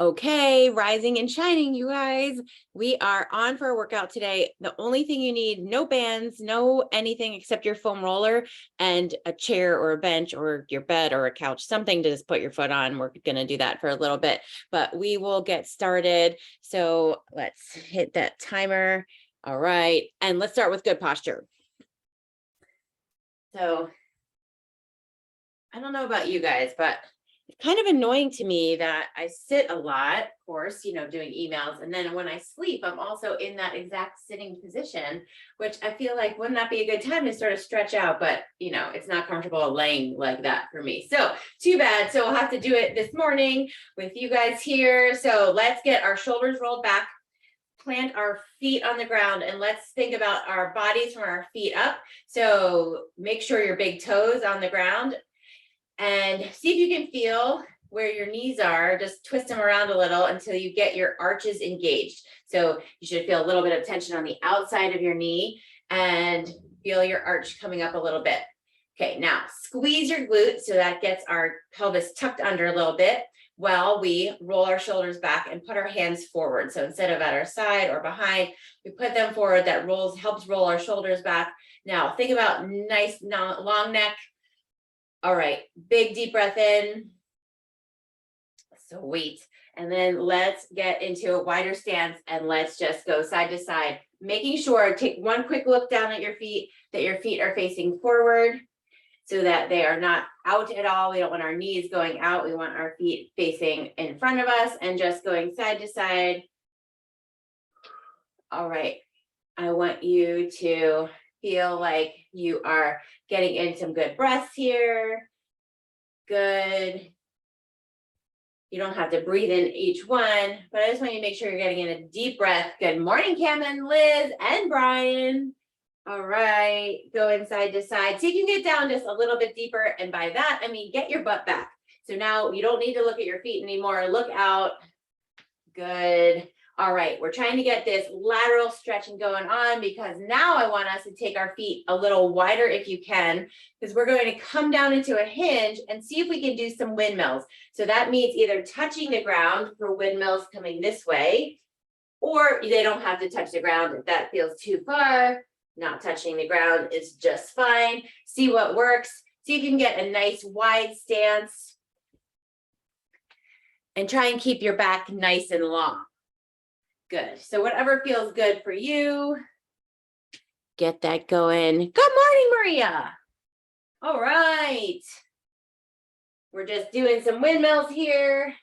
Okay, rising and shining, you guys. We are on for a workout today. The only thing you need, no bands, no anything except your foam roller and a chair or a bench or your bed or a couch, something to just put your foot on. We're going to do that for a little bit, but we will get started. So let's hit that timer. All right. And let's start with good posture. So I don't know about you guys, but it's kind of annoying to me that I sit a lot, of course, doing emails. And then when I sleep, I'm also in that exact sitting position, which I feel like wouldn't that be a good time to sort of stretch out? But, it's not comfortable laying like that for me. So too bad. So I'll have to do it this morning with you guys here. So let's get our shoulders rolled back, plant our feet on the ground, and let's think about our bodies from our feet up. So make sure your big toes on the ground. And see if you can feel where your knees are. Just twist them around a little until you get your arches engaged. So you should feel a little bit of tension on the outside of your knee and feel your arch coming up a little bit. Okay, now squeeze your glutes so that gets our pelvis tucked under a little bit while we roll our shoulders back and put our hands forward. So instead of at our side or behind, we put them forward. That helps roll our shoulders back. Now think about nice long neck. All right, big deep breath in. Sweet. And then let's get into a wider stance and let's just go side to side, making sure, take one quick look down at your feet, that your feet are facing forward so that they are not out at all. We don't want our knees going out. We want our feet facing in front of us and just going side to side. All right, I want you to feel like you are getting in some good breaths here. Good. You don't have to breathe in each one, but I just want you to make sure you're getting in a deep breath. Good morning, Cam and Liz and Brian. All right, going side to side. See if you can get down just a little bit deeper. And by that, I mean, get your butt back. So now you don't need to look at your feet anymore. Look out. Good. All right, we're trying to get this lateral stretching going on because now I want us to take our feet a little wider if you can, because we're going to come down into a hinge and see if we can do some windmills. So that means either touching the ground for windmills coming this way, or they don't have to touch the ground if that feels too far. Not touching the ground is just fine. See what works. See if you can get a nice wide stance and try and keep your back nice and long. Good. So whatever feels good for you, get that going. Good morning, Maria. All right. We're just doing some windmills here.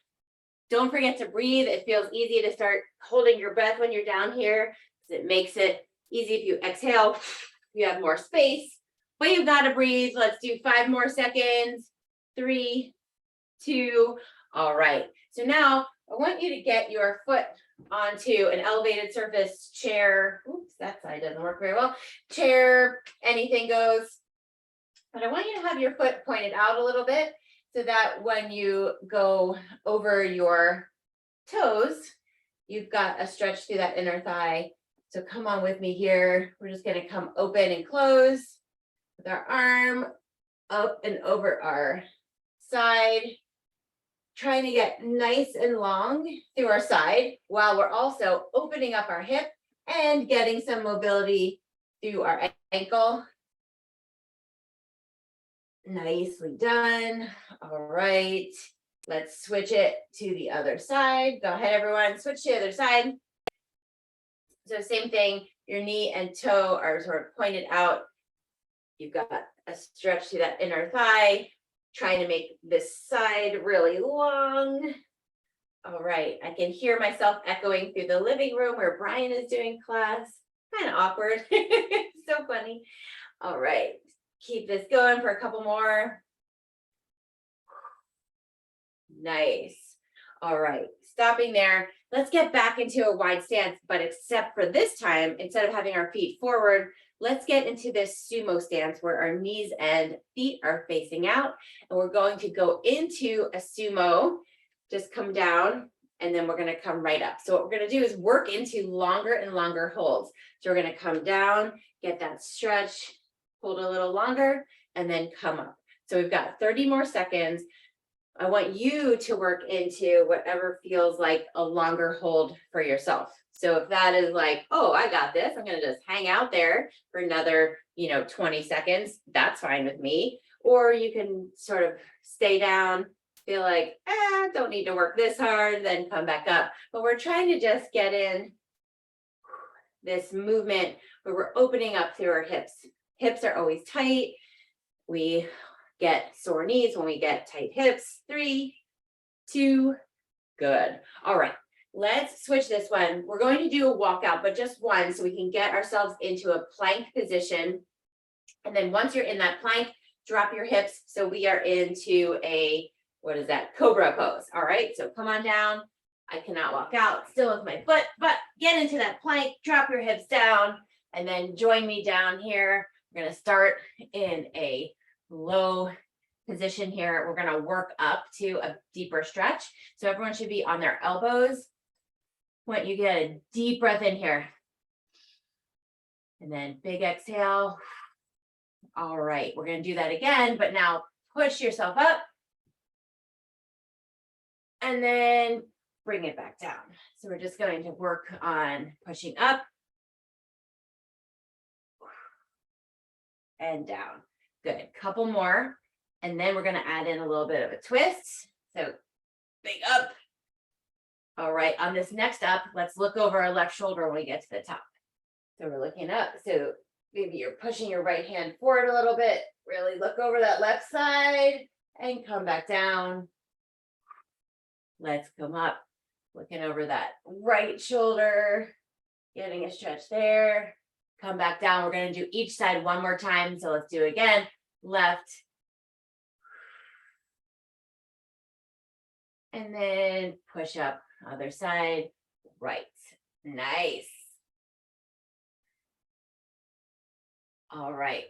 Don't forget to breathe. It feels easy to start holding your breath when you're down here because it makes it easy if you exhale. You have more space, but you've got to breathe. Let's do 5 more seconds. 3, 2. All right. So now I want you to get your foot onto an elevated surface, chair. Oops, that side doesn't work very well. Chair, anything goes. But I want you to have your foot pointed out a little bit so that when you go over your toes, you've got a stretch through that inner thigh. So come on with me here. We're just going to come open and close with our arm up and over our side. Trying to get nice and long through our side while we're also opening up our hip and getting some mobility through our ankle. Nicely done. All right, let's switch it to the other side. Go ahead, everyone, switch to the other side. So same thing, your knee and toe are sort of pointed out. You've got a stretch to that inner thigh. Trying to make this side really long. All right, I can hear myself echoing through the living room where Brian is doing class. Kind of awkward. So funny. All right, keep this going for a couple more. Nice. All right, stopping there. Let's get back into a wide stance, but except for this time, instead of having our feet forward, let's get into this sumo stance where our knees and feet are facing out. And we're going to go into a sumo, just come down, and then we're going to come right up. So what we're going to do is work into longer and longer holds. So we're going to come down, get that stretch, hold a little longer, and then come up. So we've got 30 more seconds. I want you to work into whatever feels like a longer hold for yourself. So if that is like, oh, I got this, I'm going to just hang out there for another, 20 seconds, that's fine with me. Or you can sort of stay down, feel like, don't need to work this hard, then come back up. But we're trying to just get in this movement where we're opening up through our hips. Hips are always tight. We get sore knees when we get tight hips. 3, 2, good. All right, let's switch this one. We're going to do a walkout, but just one, so we can get ourselves into a plank position. And then once you're in that plank, drop your hips. So we are into a, what is that? Cobra pose. All right, so come on down. I cannot walk out still with my foot, but get into that plank, drop your hips down, and then join me down here. We're going to start in a low position here. We're going to work up to a deeper stretch. So everyone should be on their elbows. Want you get a deep breath in here. And then big exhale. All right, we're going to do that again, but now push yourself up. And then bring it back down. So we're just going to work on pushing up and down. Good. Couple more. And then we're going to add in a little bit of a twist. So big up. All right. On this next up, let's look over our left shoulder when we get to the top. So we're looking up. So maybe you're pushing your right hand forward a little bit. Really look over that left side and come back down. Let's come up. Looking over that right shoulder, getting a stretch there. Come back down. We're going to do each side one more time. So let's do it again. Left. And then push up. Other side. Right. Nice. All right.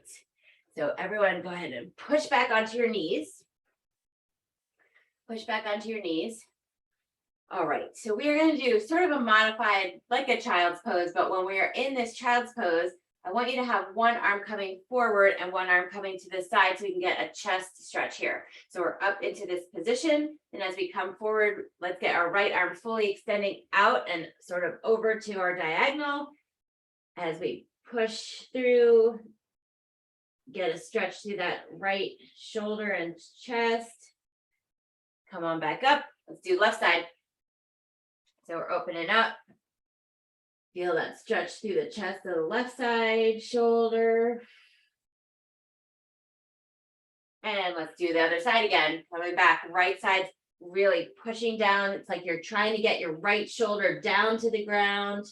So everyone go ahead and push back onto your knees. Push back onto your knees. All right, so we are going to do sort of a modified, like a child's pose, but when we are in this child's pose, I want you to have one arm coming forward and one arm coming to the side so we can get a chest stretch here. So we're up into this position, and as we come forward, let's get our right arm fully extending out and sort of over to our diagonal. As we push through, get a stretch through that right shoulder and chest. Come on back up. Let's do left side. So we're opening up. Feel that stretch through the chest of the left side, shoulder. And let's do the other side again. Coming back, right side, really pushing down. It's like you're trying to get your right shoulder down to the ground.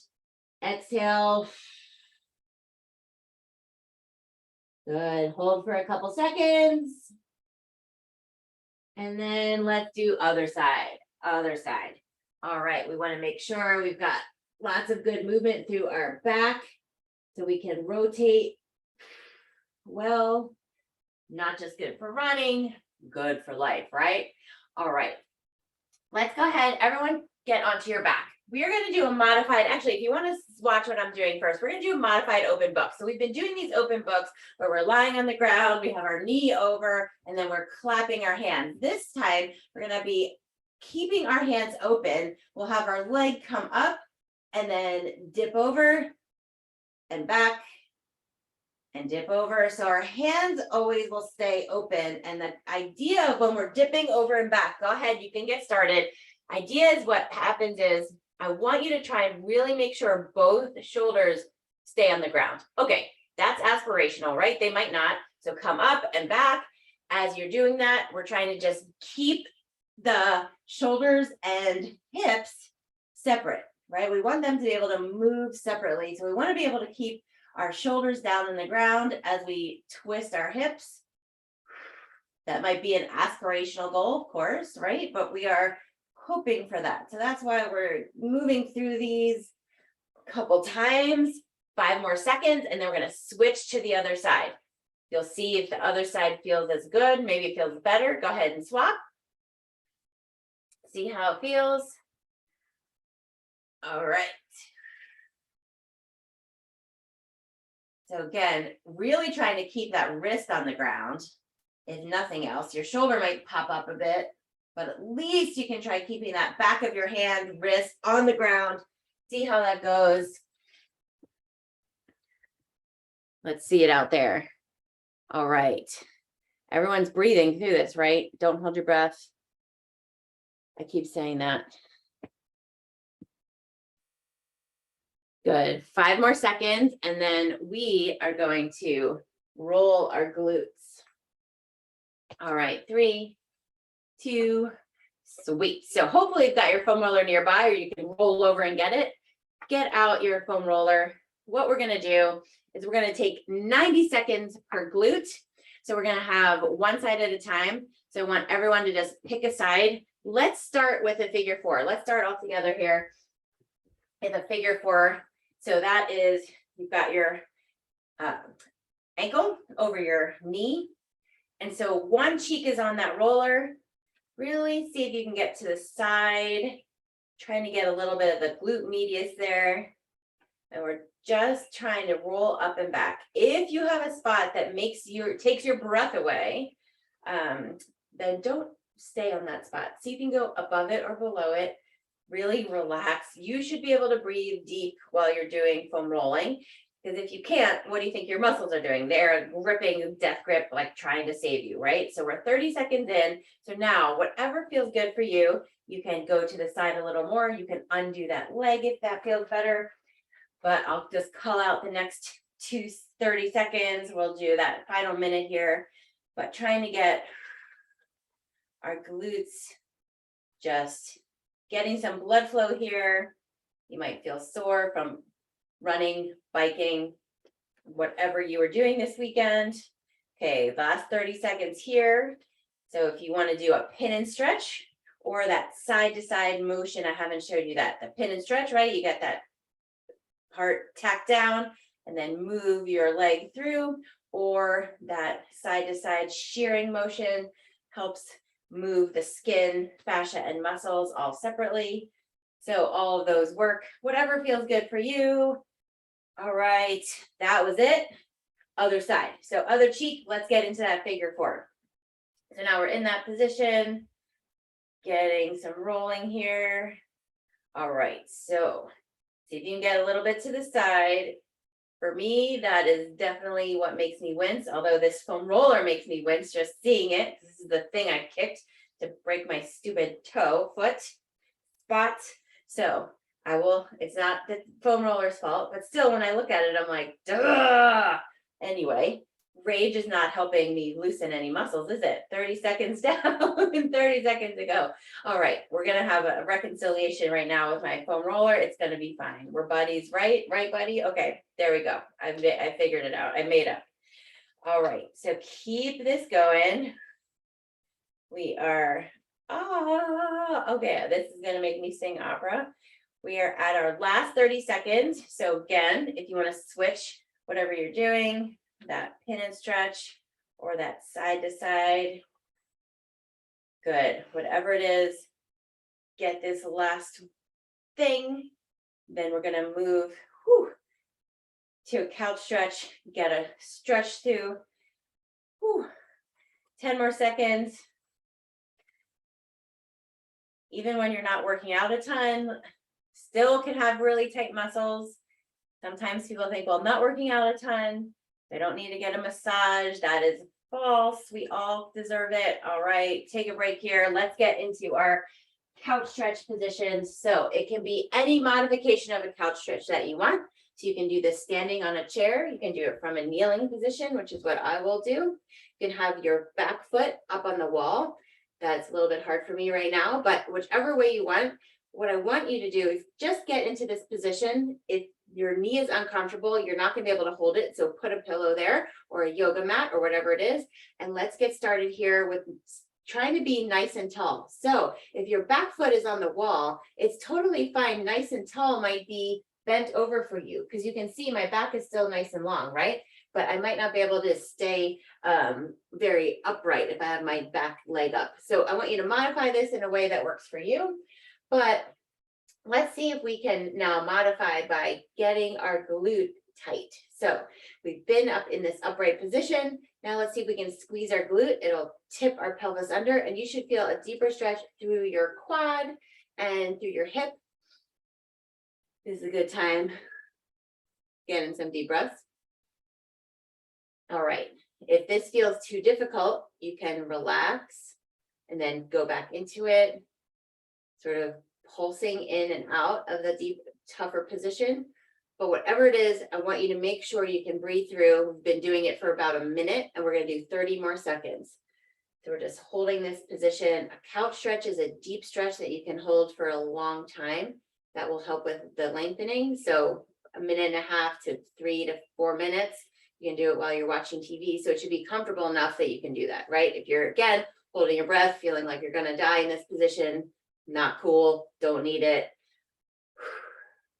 Exhale. Good. Hold for a couple seconds. And then let's do other side, other side. All right, we want to make sure we've got lots of good movement through our back so we can rotate well. Not just good for running, good for life, right? All right, let's go ahead. Everyone get onto your back. We are going to do a modified, actually, if you want to watch what I'm doing first, we're going to do a modified open book. So we've been doing these open books where we're lying on the ground, we have our knee over, and then we're clapping our hands. This time, we're going to be keeping our hands open. We'll have our leg come up and then dip over and back and dip over. So our hands always will stay open. And the idea of when we're dipping over and back, go ahead, you can get started. Idea is what happens is I want you to try and really make sure both shoulders stay on the ground. Okay, that's aspirational, right? They might not. So come up and back. As you're doing that, we're trying to just keep the shoulders and hips separate, right? We want them to be able to move separately. So we want to be able to keep our shoulders down on the ground as we twist our hips. That might be an aspirational goal, of course, right? But we are hoping for that. So that's why we're moving through these a couple times, 5 more seconds, and then we're going to switch to the other side. You'll see if the other side feels as good, maybe it feels better. Go ahead and swap. See how it feels. All right. So again, really trying to keep that wrist on the ground, if nothing else. Your shoulder might pop up a bit. but at least you can try keeping that back of your hand, wrist on the ground. See how that goes. Let's see it out there. All right. Everyone's breathing through this, right? Don't hold your breath. I keep saying that. Good. 5 more seconds, and then we are going to roll our glutes. All right, 3, 2, sweet. So hopefully you've got your foam roller nearby, or you can roll over and get it. Get out your foam roller. What we're gonna do is we're gonna take 90 seconds per glute. So we're gonna have one side at a time. So I want everyone to just pick a side. Let's start with a figure 4. Let's start all together here in a figure 4. So that is, you've got your ankle over your knee. And so one cheek is on that roller. Really see if you can get to the side, trying to get a little bit of the glute medius there. And we're just trying to roll up and back. If you have a spot that takes your breath away, then don't stay on that spot. See if you can go above it or below it. Really relax. You should be able to breathe deep while you're doing foam rolling. Because if you can't, what do you think your muscles are doing? They're gripping, death grip, like trying to save you, right? So we're 30 seconds in. So now whatever feels good for you, you can go to the side a little more. You can undo that leg if that feels better. But I'll just call out the next 30 seconds. We'll do that final minute here. But trying to get our glutes just getting some blood flow here. You might feel sore from running, biking, whatever you were doing this weekend. Okay, last 30 seconds here. So if you want to do a pin and stretch or that side to side motion, I haven't showed you that. The pin and stretch, right? You get that part tacked down and then move your leg through, or that side to side shearing motion helps move the skin, fascia, and muscles all separately. So all of those work, whatever feels good for you. All right, that was it. Other side. So other cheek, let's get into that figure 4. So now we're in that position, getting some rolling here. All right, so see if you can get a little bit to the side. For me, that is definitely what makes me wince, although this foam roller makes me wince just seeing it. This is the thing I kicked to break my stupid foot spot. So I will, it's not the foam roller's fault, but still when I look at it, I'm like, duh. Anyway, rage is not helping me loosen any muscles, is it? 30 seconds down and 30 seconds to go. All right, we're gonna have a reconciliation right now with my foam roller. It's gonna be fine. We're buddies, right? Right, buddy? Okay, there we go. I figured it out. I made up. All right, so keep this going. We are, okay, this is gonna make me sing opera. We are at our last 30 seconds. So again, if you want to switch whatever you're doing, that pin and stretch or that side to side, good. Whatever it is, get this last thing. Then we're going to move to a couch stretch, get a stretch through. 10 more seconds. Even when you're not working out a ton, still can have really tight muscles. Sometimes people think, well, I'm not working out a ton, they don't need to get a massage. That is false. We all deserve it. All right, take a break here. Let's get into our couch stretch positions. So it can be any modification of a couch stretch that you want. So you can do this standing on a chair. You can do it from a kneeling position, which is what I will do. You can have your back foot up on the wall. That's a little bit hard for me right now, but whichever way you want, what I want you to do is just get into this position. If your knee is uncomfortable, you're not going to be able to hold it. So put a pillow there or a yoga mat or whatever it is. And let's get started here with trying to be nice and tall. So if your back foot is on the wall, it's totally fine. Nice and tall might be bent over for you because you can see my back is still nice and long, right? But I might not be able to stay very upright if I have my back leg up. So I want you to modify this in a way that works for you. But let's see if we can now modify by getting our glute tight. So we've been up in this upright position. Now let's see if we can squeeze our glute. It'll tip our pelvis under, and you should feel a deeper stretch through your quad and through your hip. This is a good time. Getting some deep breaths. All right. If this feels too difficult, you can relax and then go back into it, sort of pulsing in and out of the deep, tougher position. But whatever it is, I want you to make sure you can breathe through. We've been doing it for about a minute, and we're going to do 30 more seconds. So we're just holding this position. A couch stretch is a deep stretch that you can hold for a long time. That will help with the lengthening. So a minute and a half to 3 to 4 minutes. You can do it while you're watching TV. So it should be comfortable enough that you can do that, right? If you're, again, holding your breath, feeling like you're going to die in this position, not cool, don't need it.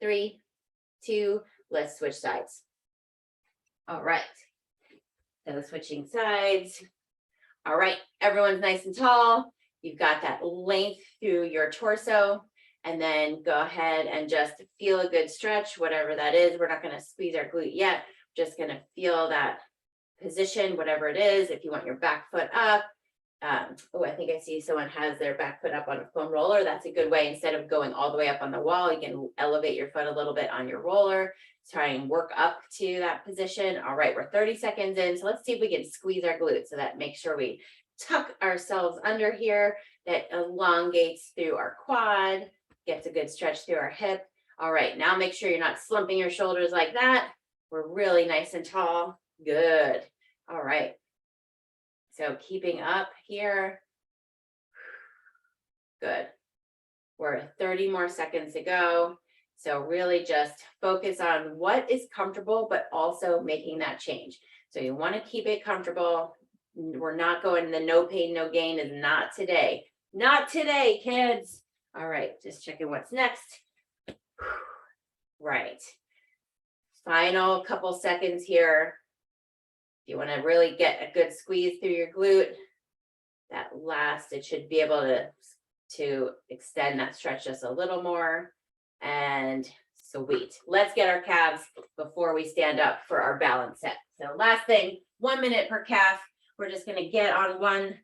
3, 2, let's switch sides. All right. So switching sides. All right, everyone's nice and tall. You've got that length through your torso. And then go ahead and just feel a good stretch, whatever that is. We're not going to squeeze our glute yet. Just going to feel that position, whatever it is. If you want your back foot up. Oh, I think I see someone has their back foot up on a foam roller. That's a good way. Instead of going all the way up on the wall, you can elevate your foot a little bit on your roller. Try and work up to that position. All right, we're 30 seconds in. So let's see if we can squeeze our glutes. So that makes sure we tuck ourselves under here. That elongates through our quad. Gets a good stretch through our hip. All right, now make sure you're not slumping your shoulders like that. We're really nice and tall. Good. All right. So keeping up here. Good. We're 30 more seconds to go. So really just focus on what is comfortable, but also making that change. So you want to keep it comfortable. We're not going, the no pain, no gain is not today. Not today, kids. All right, just checking what's next. Right. Final couple seconds here. You want to really get a good squeeze through your glute. That last, it should be able to extend that stretch just a little more. And sweet. Let's get our calves before we stand up for our balance set. So last thing, 1 minute per calf. We're just going to get on one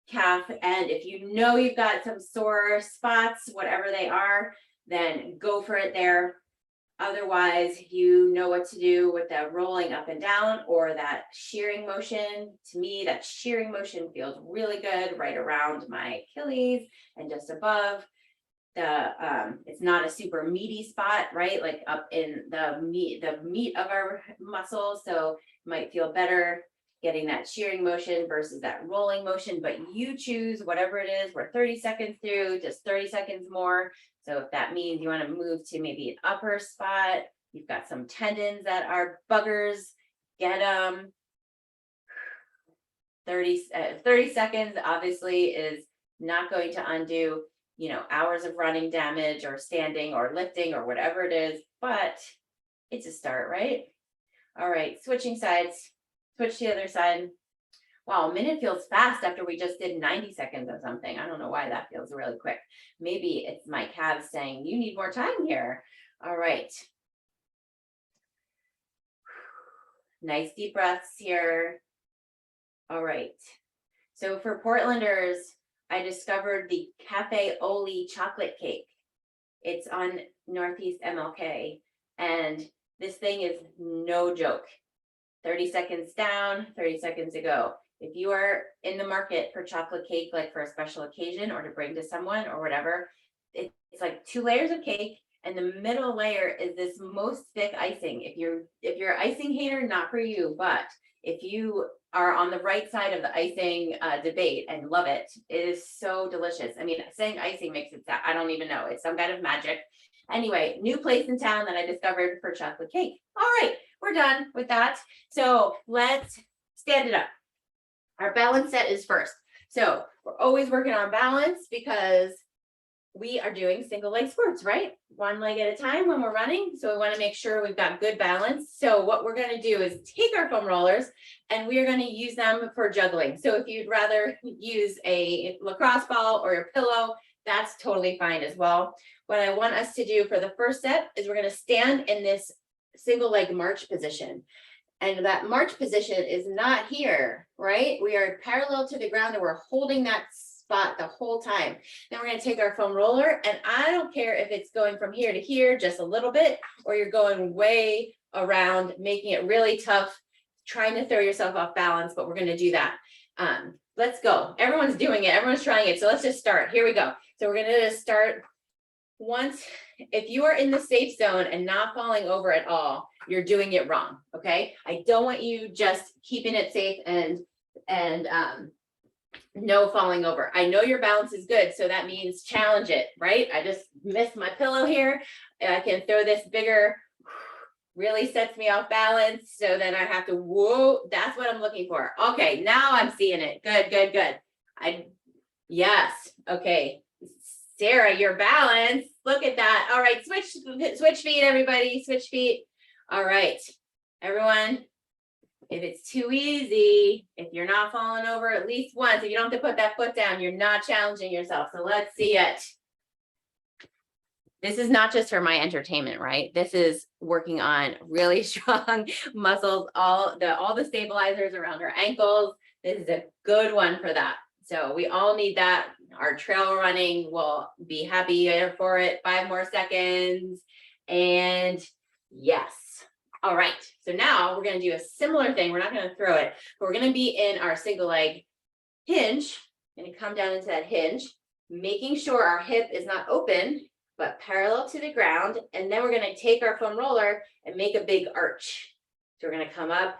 calf, and if you know you've got some sore spots, whatever they are, then go for it there. Otherwise, you know what to do with that rolling up and down or that shearing motion. To me, that shearing motion feels really good right around my Achilles and just above. It's not a super meaty spot, right? Like up in the meat of our muscles. So it might feel better getting that shearing motion versus that rolling motion, but you choose whatever it is. We're 30 seconds through, just 30 seconds more. So if that means you want to move to maybe an upper spot, you've got some tendons that are buggers, get them. 30 seconds obviously is not going to undo, hours of running damage or standing or lifting or whatever it is, but it's a start, right? All right, switching sides. Switch to the other side. Wow, a minute feels fast after we just did 90 seconds of something. I don't know why that feels really quick. Maybe it's my calves saying, you need more time here. All right. Nice deep breaths here. All right. So for Portlanders, I discovered the Cafe Oli chocolate cake. It's on Northeast MLK. And this thing is no joke. 30 seconds down, 30 seconds to go. If you are in the market for chocolate cake, like for a special occasion or to bring to someone or whatever, it's like 2 layers of cake, and the middle layer is this most thick icing. If you're an icing hater, not for you, but if you are on the right side of the icing debate and love it, it is so delicious. I mean, saying icing makes it sound, I don't even know. It's some kind of magic. Anyway, new place in town that I discovered for chocolate cake. All right, we're done with that. So let's stand it up. Our balance set is first. So we're always working on balance because we are doing single leg sports, right? 1 leg at a time when we're running. So we want to make sure we've got good balance. So what we're going to do is take our foam rollers and we are going to use them for juggling. So if you'd rather use a lacrosse ball or a pillow, that's totally fine as well. What I want us to do for the first set is we're going to stand in this single leg march position. And that march position is not here, right? We are parallel to the ground and we're holding that spot the whole time. Then we're going to take our foam roller, and I don't care if it's going from here to here just a little bit, or you're going way around, making it really tough, trying to throw yourself off balance, but we're going to do that. Let's go. Everyone's doing it. Everyone's trying it. So let's just start. Here we go. So we're going to just start once. If you are in the safe zone and not falling over at all, you're doing it wrong. Okay. I don't want you just keeping it safe and no falling over. I know your balance is good, so that means challenge it, right? I just missed my pillow here. I can throw this bigger, really sets me off balance. So then I have to, whoa, that's what I'm looking for. Okay, now I'm seeing it. Good, good, good. Yes, okay. Sarah, your balance, look at that. All right, switch feet, everybody, switch feet. All right, everyone. If it's too easy, if you're not falling over at least once, if you don't have to put that foot down, you're not challenging yourself. So let's see it. This is not just for my entertainment, right? This is working on really strong muscles, all the stabilizers around our ankles. This is a good one for that. So we all need that. Our trail running will be happy for it. 5 more seconds. And yes. All right, so now we're going to do a similar thing. We're not going to throw it, but we're going to be in our single leg hinge. Going to come down into that hinge, making sure our hip is not open, but parallel to the ground. And then we're going to take our foam roller and make a big arch. So we're going to come up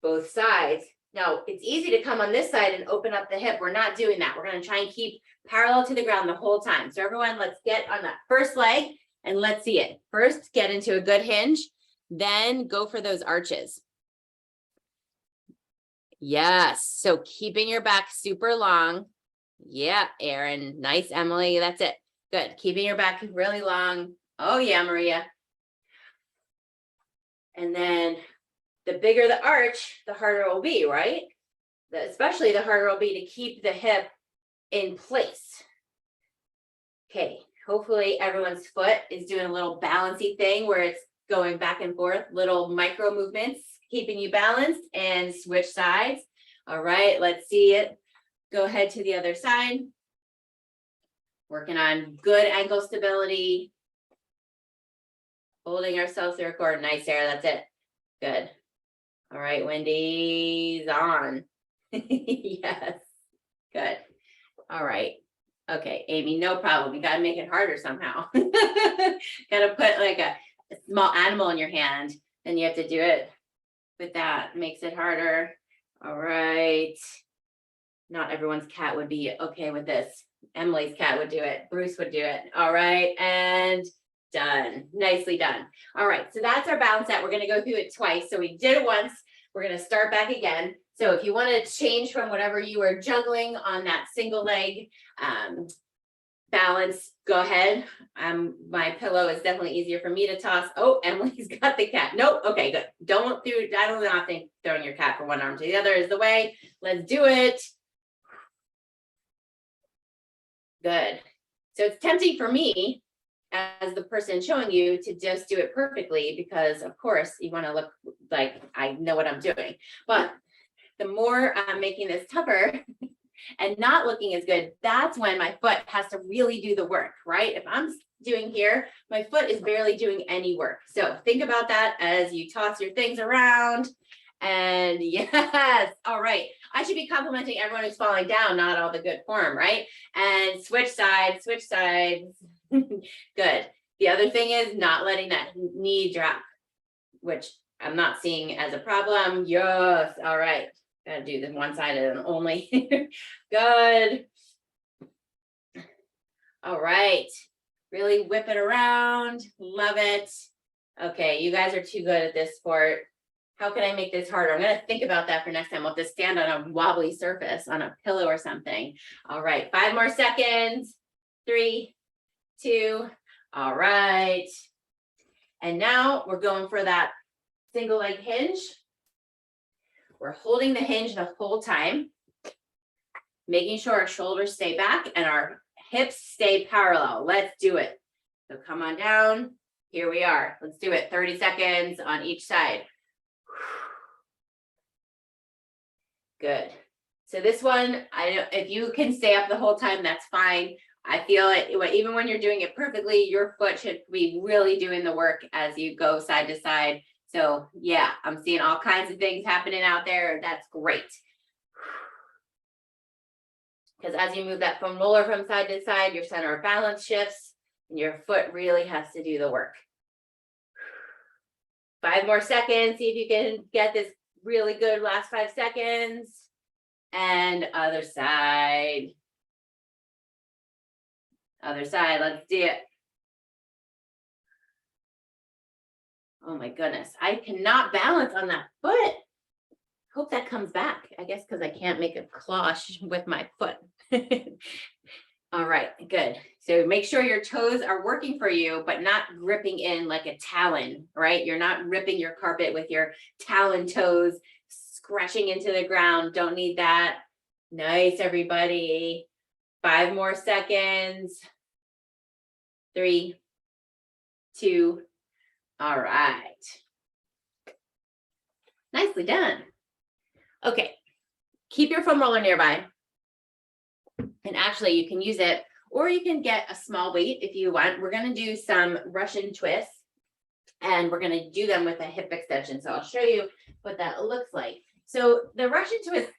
both sides. Now, it's easy to come on this side and open up the hip. We're not doing that. We're going to try and keep parallel to the ground the whole time. So everyone, let's get on that first leg and let's see it. First, get into a good hinge. Then go for those arches. Yes. So keeping your back super long. Yeah, Erin. Nice, Emily. That's it. Good. Keeping your back really long. Oh, yeah, Maria. And then the bigger the arch, the harder it will be, right? Especially the harder it will be to keep the hip in place. Okay. Hopefully everyone's foot is doing a little balancy thing where it's going back and forth, little micro movements, keeping you balanced, and switch sides. All right, let's see it. Go ahead to the other side. Working on good ankle stability. Holding ourselves through our core. Nice, Sarah, that's it. Good. All right, Wendy's on. Yes, good. All right. Okay, Amy, no problem. You gotta make it harder somehow. Gotta put like a small animal in your hand, and you have to do it with that. Makes it harder. All right. Not everyone's cat would be okay with this. Emily's cat would do it. Bruce would do it. All right, and done. Nicely done. All right, so that's our balance set. We're going to go through it twice. So we did it once. We're going to start back again. So if you want to change from whatever you were juggling on that single leg balance, go ahead. My pillow is definitely easier for me to toss. Oh, Emily's got the cat. Nope. Okay, good. I do not think throwing your cat from one arm to the other is the way. Let's do it. Good. So it's tempting for me as the person showing you to just do it perfectly, because of course you want to look like I know what I'm doing. But the more I'm making this tougher and not looking as good, that's when my foot has to really do the work, right? If I'm doing here, my foot is barely doing any work. So think about that as you toss your things around. And yes, all right. I should be complimenting everyone who's falling down, not all the good form, right? And switch sides, switch sides. Good. The other thing is not letting that knee drop, which I'm not seeing as a problem. Yes, all right. Gotta do this one-sided and only. Good. All right. Really whip it around. Love it. Okay, you guys are too good at this sport. How can I make this harder? I'm going to think about that for next time. We'll have to stand on a wobbly surface, on a pillow or something. All right, 5 more seconds. 3, 2. All right. And now we're going for that single leg hinge. We're holding the hinge the whole time, making sure our shoulders stay back and our hips stay parallel. Let's do it. So come on down. Here we are. Let's do it. 30 seconds on each side. Good. So this one, I know if you can stay up the whole time, that's fine. I feel it, even when you're doing it perfectly, your foot should be really doing the work as you go side to side. So yeah, I'm seeing all kinds of things happening out there. That's great. Because as you move that foam roller from side to side, your center of balance shifts and your foot really has to do the work. 5 more seconds. See if you can get this really good last 5 seconds. And other side. Other side, let's do it. Oh my goodness, I cannot balance on that foot. Hope that comes back. I guess because I can't make a cloche with my foot. All right, good. So make sure your toes are working for you, but not gripping in like a talon, right? You're not ripping your carpet with your talon toes, scratching into the ground. Don't need that. Nice, everybody. 5 more seconds. 3, 2. All right. Nicely done. Okay. Keep your foam roller nearby. And actually you can use it, or you can get a small weight if you want. We're going to do some Russian twists and we're going to do them with a hip extension. So I'll show you what that looks like. So the Russian twist,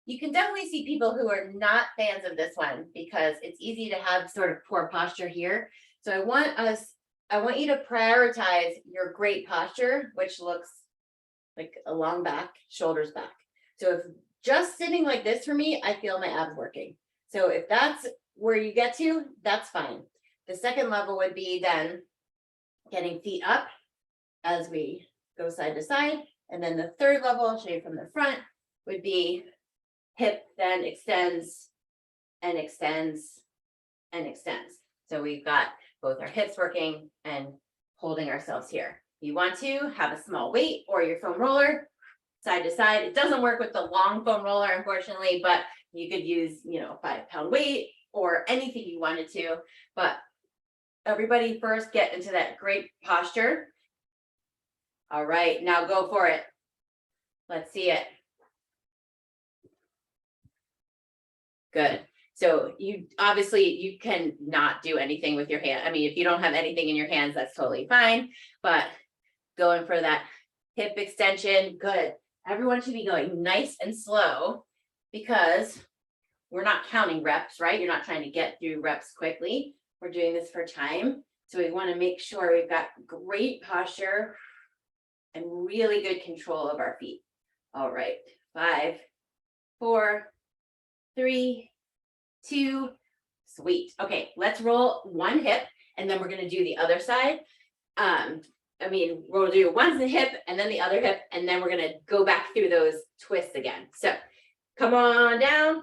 you can definitely see people who are not fans of this one because it's easy to have sort of poor posture here. So I want you to prioritize your great posture, which looks like a long back, shoulders back. So if just sitting like this for me, I feel my abs working. So if that's where you get to, that's fine. The second level would be then getting feet up as we go side to side. And then the third level, I'll show you from the front, would be hip then extends and extends and extends. So we've got both our hips working and holding ourselves here. You want to have a small weight or your foam roller side to side. It doesn't work with the long foam roller, unfortunately, but you could use, 5-pound weight or anything you wanted to. But everybody first get into that great posture. All right, now go for it. Let's see it. Good. So you can not do anything with your hand. I mean, if you don't have anything in your hands, that's totally fine. But going for that hip extension, good. Everyone should be going nice and slow because we're not counting reps, right? You're not trying to get through reps quickly. We're doing this for time. So we want to make sure we've got great posture and really good control of our feet. All right, 5, 4, 3, 2, sweet. Okay, let's roll one hip and then we're going to do the other side. We'll do one hip and then the other hip, and then we're going to go back through those twists again. So come on down,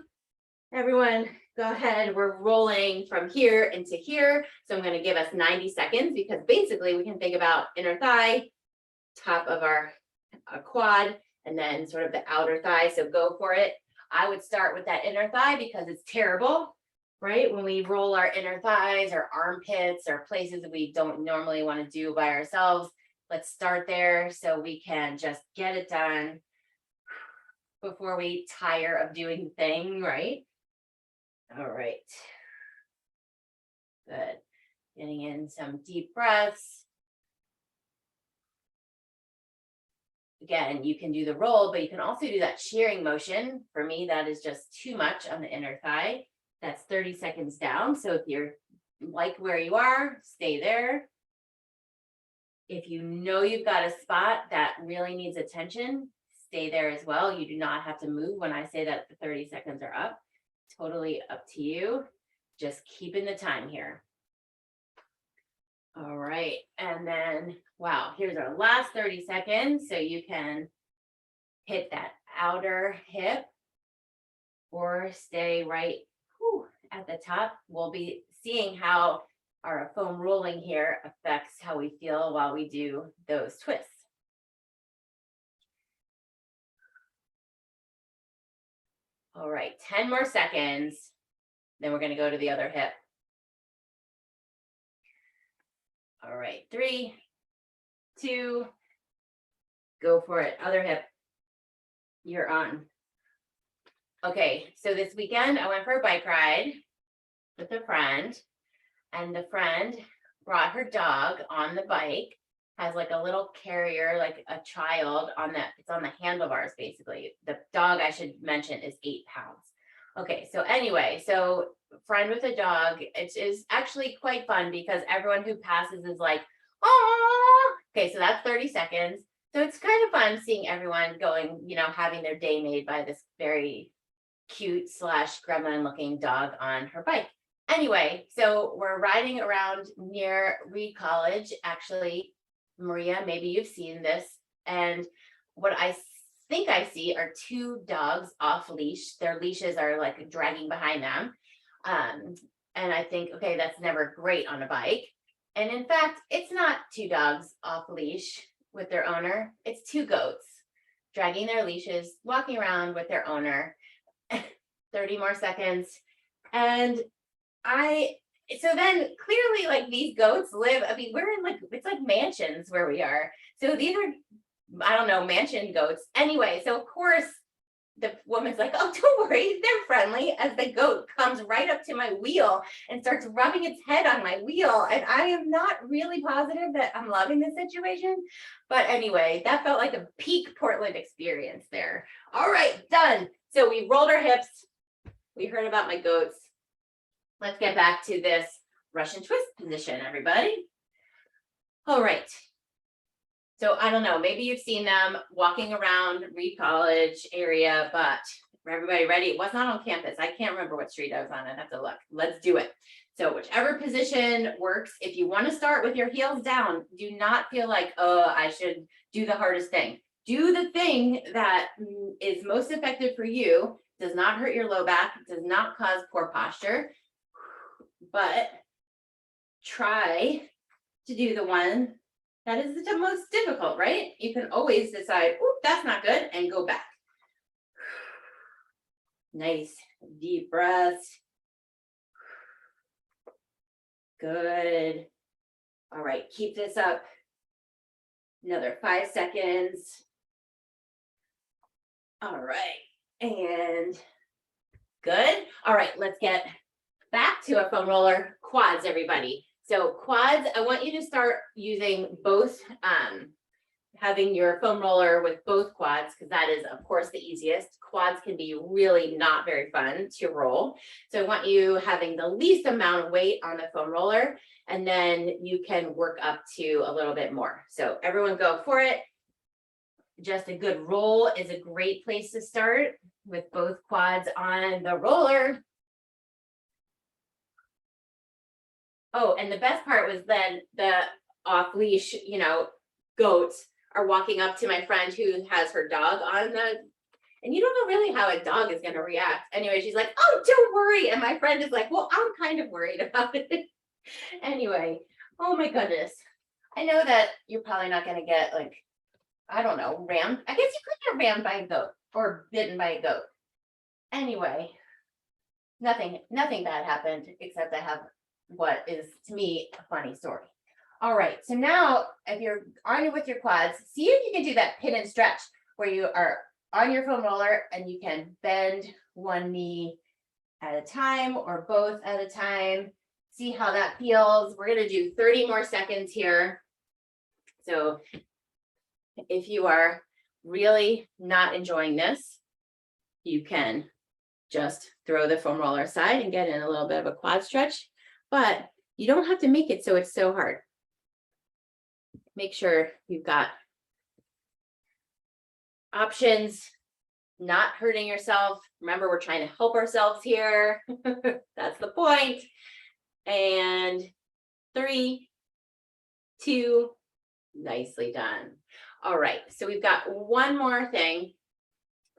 everyone. Go ahead. We're rolling from here into here. So I'm going to give us 90 seconds because basically we can think about inner thigh, top of our quad, and then sort of the outer thigh. So go for it. I would start with that inner thigh because it's terrible, right? When we roll our inner thighs or armpits or places that we don't normally want to do by ourselves, let's start there so we can just get it done before we tire of doing the thing, right? All right. Good. Getting in some deep breaths. Again, you can do the roll, but you can also do that shearing motion. For me, that is just too much on the inner thigh. That's 30 seconds down. So if you're like where you are, stay there. If you know you've got a spot that really needs attention, stay there as well. You do not have to move when I say that the 30 seconds are up. Totally up to you. Just keeping the time here. All right, and then, wow, here's our last 30 seconds. So you can hit that outer hip or stay right at the top. We'll be seeing how our foam rolling here affects how we feel while we do those twists. All right, 10 more seconds. Then we're going to go to the other hip. All right, 3, 2, go for it. Other hip. You're on. Okay, so this weekend I went for a bike ride with a friend, and the friend brought her dog on the bike, has like a little carrier, like a child on that, it's on the handlebars basically. The dog, I should mention, is 8 pounds. Okay, so anyway, so friend with a dog, it is actually quite fun because everyone who passes is like, oh, okay, so that's 30 seconds. So it's kind of fun seeing everyone going, having their day made by this very cute slash gremlin looking dog on her bike. Anyway, so we're riding around near Reed College. Actually, Maria, maybe you've seen this. And what I think I see are 2 dogs off leash. Their leashes are like dragging behind them. And I think, okay, that's never great on a bike. And in fact, it's not 2 dogs off leash with their owner. It's 2 goats dragging their leashes, walking around with their owner. 30 more seconds. And so then clearly like these goats live, I mean, we're in like, it's like mansions where we are. So these are, I don't know, mansion goats. Anyway, so of course the woman's like, oh, don't worry, they're friendly, as the goat comes right up to my wheel and starts rubbing its head on my wheel. And I am not really positive that I'm loving this situation. But anyway, that felt like a peak Portland experience there. All right, done. So we rolled our hips. We heard about my goats. Let's get back to this Russian twist position, everybody. All right. So I don't know, maybe you've seen them walking around Reed College area, but for everybody ready? It was not on campus. I can't remember what street I was on. I'd have to look. Let's do it. So whichever position works, if you want to start with your heels down, do not feel like, oh, I should do the hardest thing. Do the thing that is most effective for you, does not hurt your low back, does not cause poor posture, but try to do the one that is the most difficult, right? You can always decide, oh, that's not good, and go back. Nice, deep breaths. Good. All right, keep this up. Another 5 seconds. All right, and good. All right, let's get back to a foam roller. Quads, everybody. So quads, I want you to start using both, having your foam roller with both quads, because that is, of course, the easiest. Quads can be really not very fun to roll. So I want you having the least amount of weight on the foam roller, and then you can work up to a little bit more. So everyone go for it. Just a good roll is a great place to start with both quads on the roller. Oh, and the best part was then the off leash, goats are walking up to my friend who has her dog on and you don't know really how a dog is going to react. Anyway, she's like, oh, don't worry. And my friend is like, well, I'm kind of worried about it. Anyway, oh my goodness. I know that you're probably not going to get like, I don't know, rammed. I guess you could get rammed by a goat or bitten by a goat. Anyway, nothing bad happened except I have what is to me a funny story. All right, so now if you're on with your quads, see if you can do that pin and stretch where you are on your foam roller and you can bend one knee at a time or both at a time. See how that feels. We're going to do 30 more seconds here. So if you are really not enjoying this, you can just throw the foam roller aside and get in a little bit of a quad stretch, but you don't have to make it so it's so hard. Make sure you've got options, not hurting yourself. Remember, we're trying to help ourselves here. That's the point. And 3, 2, nicely done. All right, so we've got one more thing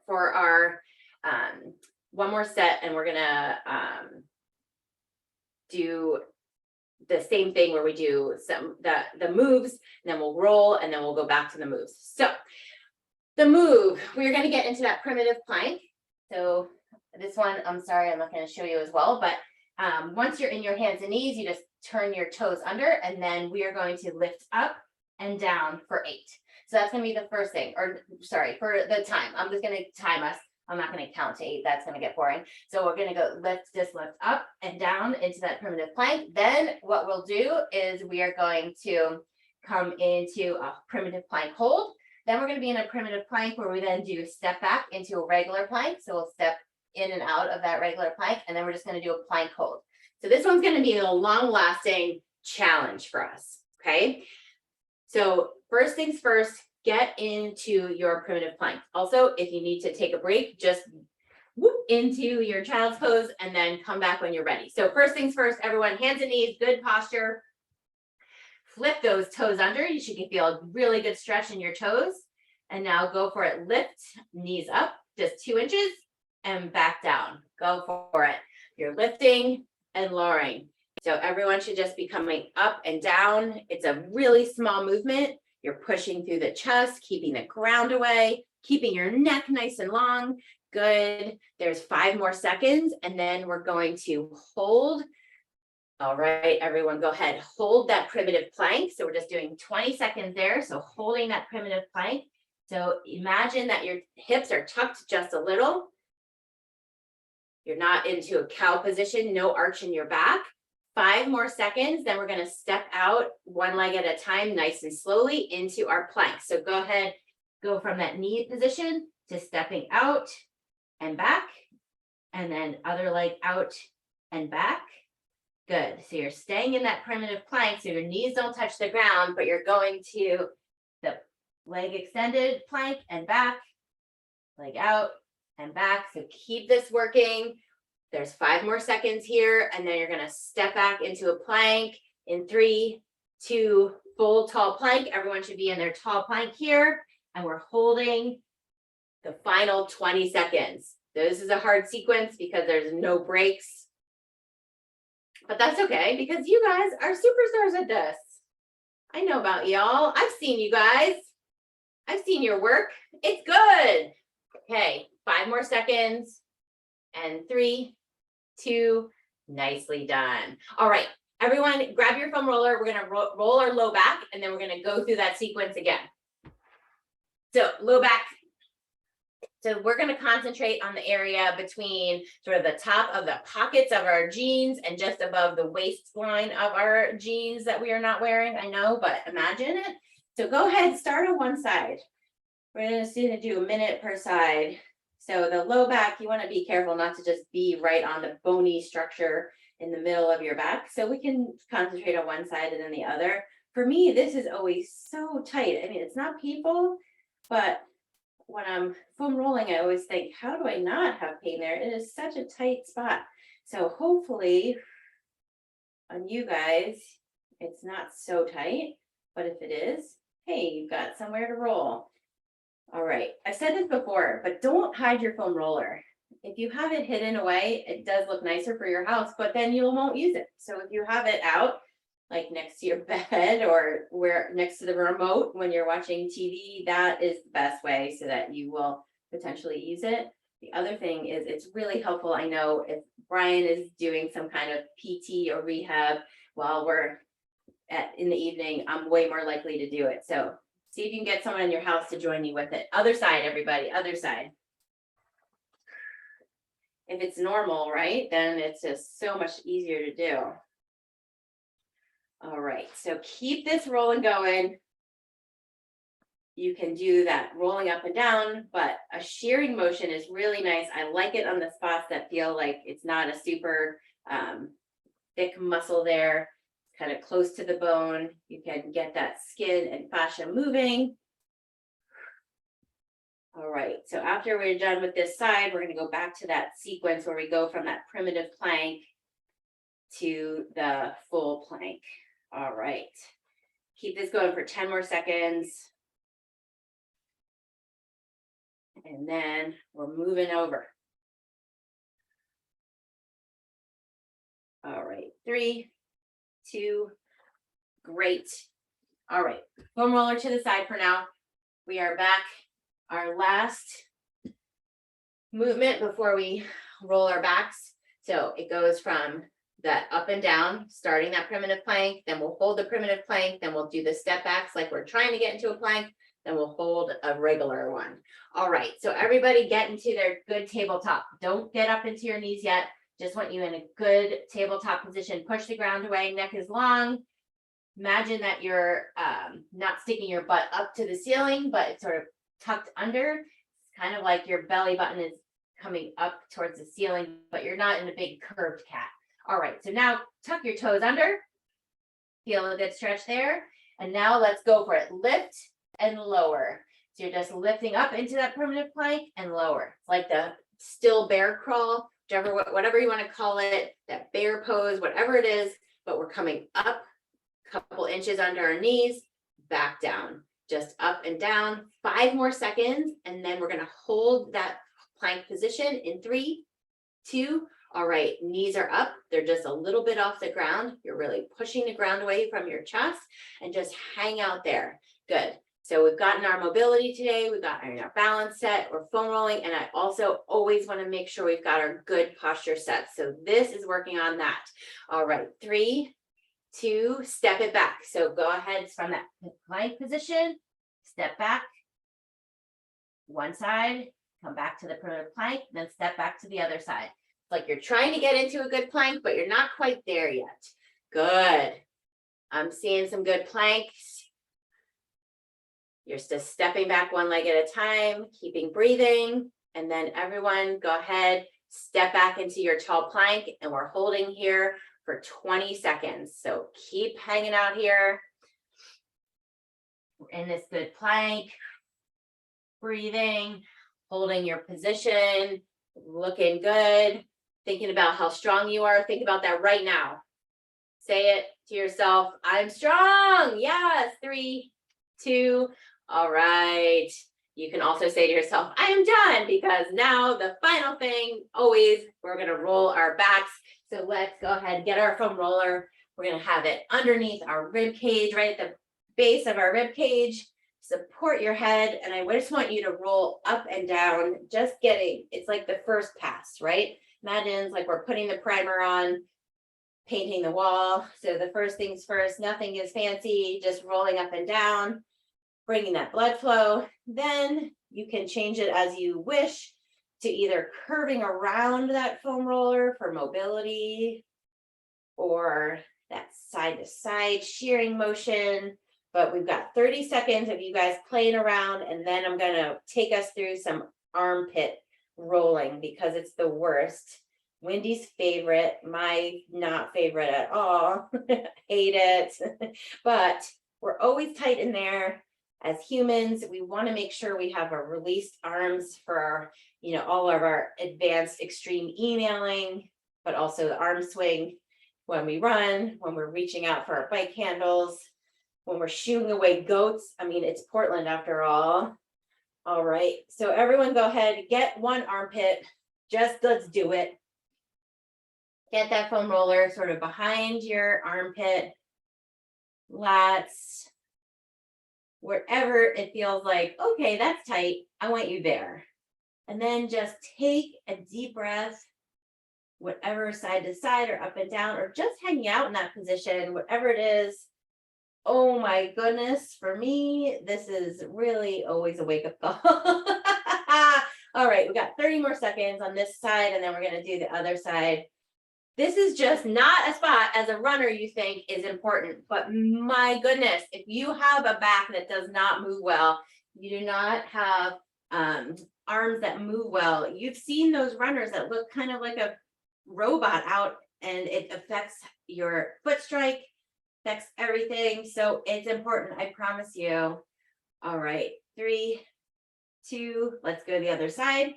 for our, one more set, and we're gonna do the same thing where we do the moves, and then we'll roll, and then we'll go back to the moves. So the move, we're going to get into that primitive plank. So this one, I'm sorry, I'm not going to show you as well, but once you're in your hands and knees, you just turn your toes under, and then we are going to lift up and down for 8. So that's going to be the first thing, or sorry, for the time. I'm just going to time us. I'm not going to count to 8. That's going to get boring. So we're going to go lift up and down into that primitive plank. Then what we'll do is we are going to come into a primitive plank hold. Then we're going to be in a primitive plank where we then do step back into a regular plank. So we'll step in and out of that regular plank, and then we're just going to do a plank hold. So this one's going to be a long-lasting challenge for us, okay? So first things first, get into your primitive plank. Also, if you need to take a break, just whoop into your child's pose and then come back when you're ready. So first things first, everyone, hands and knees, good posture. Flip those toes under. You should feel a really good stretch in your toes. And now go for it. Lift, knees up, just 2 inches and back down. Go for it. You're lifting and lowering. So everyone should just be coming up and down. It's a really small movement. You're pushing through the chest, keeping the ground away, keeping your neck nice and long. Good. There's 5 more seconds, and then we're going to hold. All right, everyone, go ahead. Hold that primitive plank. So we're just doing 20 seconds there. So holding that primitive plank. So imagine that your hips are tucked just a little. You're not into a cow position, no arch in your back. 5 more seconds, then we're going to step out 1 leg at a time, nice and slowly into our plank. So go ahead, go from that knee position to stepping out and back, and then other leg out and back. Good. So you're staying in that primitive plank, so your knees don't touch the ground, but you're going to the leg extended plank and back, leg out and back. So keep this working. There's 5 more seconds here, and then you're going to step back into a plank in 3, 2, full tall plank. Everyone should be in their tall plank here, and we're holding the final 20 seconds. This is a hard sequence because there's no breaks, but that's okay because you guys are superstars at this. I know about y'all. I've seen you guys. I've seen your work. It's good. Okay, 5 more seconds. And 3, 2, nicely done. All right, everyone, grab your foam roller. We're going to roll our low back, and then we're going to go through that sequence again. So low back. So we're going to concentrate on the area between sort of the top of the pockets of our jeans and just above the waistline of our jeans that we are not wearing. I know, but imagine it. So go ahead, start on one side. We're going to do a minute per side. So the low back, you want to be careful not to just be right on the bony structure in the middle of your back. So we can concentrate on one side and then the other. For me, this is always so tight. I mean, it's not painful, but when I'm foam rolling, I always think, how do I not have pain there? It is such a tight spot. So hopefully on you guys, it's not so tight, but if it is, hey, you've got somewhere to roll. All right, I've said this before, but don't hide your foam roller. If you have it hidden away, it does look nicer for your house, but then you won't use it. So if you have it out, like next to your bed or where next to the remote when you're watching TV, that is the best way so that you will potentially use it. The other thing is it's really helpful. I know if Brian is doing some kind of PT or rehab while we're in the evening, I'm way more likely to do it. So see if you can get someone in your house to join you with it. Other side, everybody, other side. If it's normal, right, then it's just so much easier to do. All right, so keep this rolling going. You can do that rolling up and down, but a shearing motion is really nice. I like it on the spots that feel like it's not a super thick muscle there. It's kind of close to the bone. You can get that skin and fascia moving. All right, so after we're done with this side, we're going to go back to that sequence where we go from that primitive plank to the full plank. All right, keep this going for 10 more seconds. And then we're moving over. All right, 3, 2, great. All right, foam roller to the side for now. We are back. Our last movement before we roll our backs. So it goes from that up and down, starting that primitive plank, then we'll hold the primitive plank, then we'll do the step backs like we're trying to get into a plank, then we'll hold a regular one. All right, so everybody get into their good tabletop. Don't get up into your knees yet. Just want you in a good tabletop position. Push the ground away, neck is long. Imagine that you're not sticking your butt up to the ceiling, but it's sort of tucked under. It's kind of like your belly button is coming up towards the ceiling, but you're not in a big curved cat. All right, so now tuck your toes under. Feel a good stretch there. And now let's go for it. Lift and lower. So you're just lifting up into that primitive plank and lower. It's like the still bear crawl, whatever you want to call it, that bear pose, whatever it is, but we're coming up a couple inches under our knees, back down, just up and down. 5 more seconds, and then we're going to hold that plank position in 3, 2. All right, knees are up. They're just a little bit off the ground. You're really pushing the ground away from your chest and just hang out there. Good. So we've gotten our mobility today. We've got our balance set. We're foam rolling. And I also always want to make sure we've got our good posture set. So this is working on that. All right, 3, 2, step it back. So go ahead from that plank position, step back, one side, come back to the primitive plank, then step back to the other side. Like you're trying to get into a good plank, but you're not quite there yet. Good. I'm seeing some good planks. You're just stepping back one leg at a time, keeping breathing. And then everyone go ahead, step back into your tall plank, and we're holding here for 20 seconds. So keep hanging out here. We're in this good plank, breathing, holding your position, looking good. Thinking about how strong you are. Think about that right now. Say it to yourself. I'm strong. Yes. 3, 2. All right. You can also say to yourself, I am done, because now the final thing, always, we're going to roll our backs. So let's go ahead and get our foam roller. We're going to have it underneath our rib cage, right at the base of our rib cage. Support your head. And I just want you to roll up and down, just it's like the first pass, right? Imagine it's like we're putting the primer on, painting the wall. So the first things first, nothing is fancy, just rolling up and down, bringing that blood flow. Then you can change it as you wish to either curving around that foam roller for mobility, or that side to side shearing motion. But we've got 30 seconds of you guys playing around, and then I'm going to take us through some armpit rolling, because it's the worst. Wendy's favorite, my not favorite at all. Hate it. But we're always tight in there. As humans, we want to make sure we have our released arms for our, all of our advanced extreme emailing, but also the arm swing when we run, when we're reaching out for our bike handles, when we're shooing away goats. I mean, it's Portland after all. All right, so everyone go ahead, get one armpit, let's do it. Get that foam roller sort of behind your armpit, lats, wherever it feels like, okay, that's tight, I want you there. And then just take a deep breath, whatever, side to side or up and down, or just hanging out in that position, whatever it is. Oh my goodness, for me, this is really always a wake-up call. All right, we got 30 more seconds on this side, and then we're going to do the other side. This is just not a spot as a runner you think is important, but my goodness, if you have a back that does not move well, you do not have arms that move well. You've seen those runners that look kind of like a robot out, and it affects your foot strike, affects everything. So it's important, I promise you. All right, 3, 2, let's go to the other side.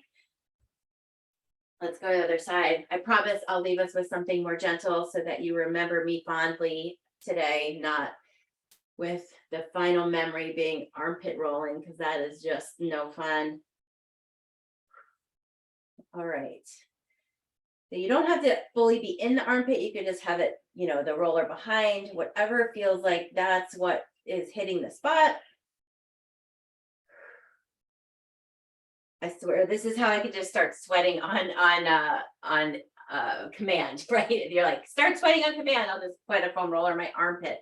Let's go to the other side. I promise I'll leave us with something more gentle so that you remember me fondly today, not with the final memory being armpit rolling, because that is just no fun. All right. So you don't have to fully be in the armpit. You could just have it, the roller behind, whatever feels like that's what is hitting the spot. I swear, this is how I could just start sweating on command, right? You're like, start sweating on command. I'll just put a foam roller in my armpit.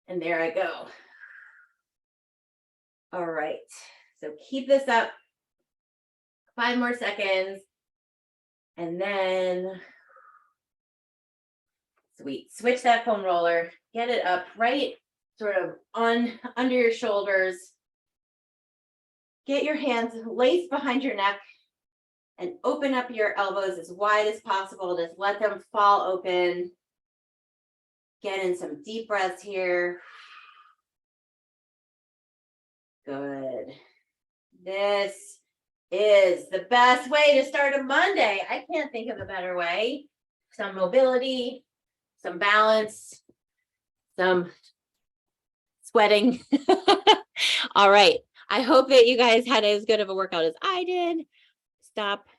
And there I go. All right. So keep this up 5 more seconds. And then, sweet. Switch that foam roller. Get it up right sort of on under your shoulders. Get your hands laced behind your neck and open up your elbows as wide as possible. Just let them fall open. Get in some deep breaths here. Good. This is the best way to start a Monday. I can't think of a better way. Some mobility, some balance, some sweating. All right. I hope that you guys had as good of a workout as I did. Stop